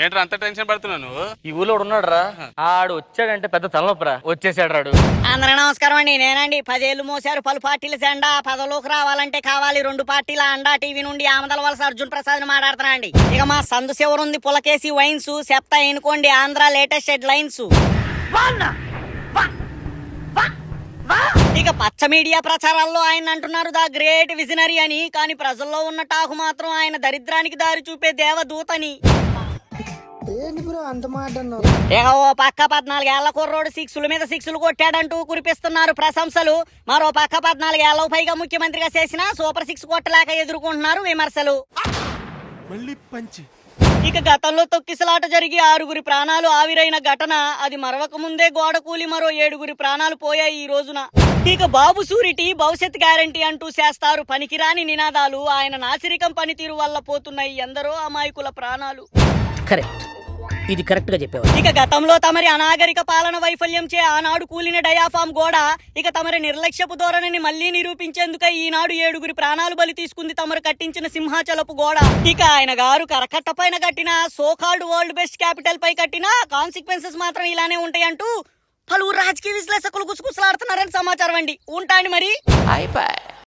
ఏంట్రా అంత టెన్షన్ పడుతున్నావు నువ్వు? ఈ ఊళ్ళో ఉన్నాడు రా, ఆడు వచ్చాడంటే పెద్ద తలనొప్పరా. వచ్చేసాడు రాడు. అందరూ నమస్కారం అండి. నేనండి 10 ఏళ్లు మోసారు పలు పార్టీల జెండా. పదలోకి రావాలంటే కావాలి 2 పార్టీల అండా. టీవీ నుండి ఆమదల వలస అర్జున్ ప్రసాద్ మాట్లాడుతున్నా అండి. ఇక మా సందు శివరుంది పులకేసి వైన్స్ చెప్తా ఎనుకోండి ఆంధ్ర లేటెస్ట్ హెడ్ లైన్స్. ఇక పచ్చ మీడియా ప్రచారాల్లో ఆయన అంటున్నారు ద గ్రేట్ విజనరీ అని, కానీ ప్రజల్లో ఉన్న టాకు మాత్రం ఆయన దరిద్రానికి దారి చూపే దేవదూతని. ఇక ఓ పక్క 14 ఏళ్ల కుర్రోడు 6ల మీద 6లు కొట్టాడంటూ కురిపిస్తున్నారు ప్రశంసలు. మరో పక్క 14 ఏళ్లకు పైగా ముఖ్యమంత్రిగా చేసిన సూపర్ 6 కొట్టలేక ఎదుర్కొంటున్నారు విమర్శలు. ఇక గతంలో తొక్కిసలాట జరిగి 6గురి ప్రాణాలు ఆవిరైన ఘటన, అది మరవక ముందే గోడ కూలి మరో 7గురి ప్రాణాలు పోయాయి ఈ రోజున. ఇక బాబు సూరిటీ భవిష్యత్ గ్యారంటీ అంటూ చేస్తారు పనికిరాని నినాదాలు. ఆయన నాసిరికం పనితీరు వల్ల పోతున్నాయి ఎందరో అమాయకుల ప్రాణాలు. కరెక్ట్, ఇది కరెక్ట్ గా చెప్పేవారు. ఇక గతంలో తమరి అనాగరిక పాలన వైఫల్యం చే ఆనాడు కూలిన డయాఫామ్ గోడ, ఇక తమరి నిర్లక్ష్యపు ధోరణిని మళ్లీ నిరూపించేందుకై ఈనాడు 7గురి ప్రాణాలు బలి తీసుకుంది తమరు కట్టించిన సింహాచలపు గోడ. ఇక ఆయన గారు కరకట్ట పైన కట్టిన సోకాల్డ్ వరల్డ్ బెస్ట్ క్యాపిటల్ పై కట్టిన కాన్సిక్వెన్సెస్ మాత్రం ఇలానే ఉంటాయంటూ పలువురు రాజకీయ విశ్లేషకులు గుసగుసలాడుతున్నారని సమాచారం అండి. ఉంటాండి మరి.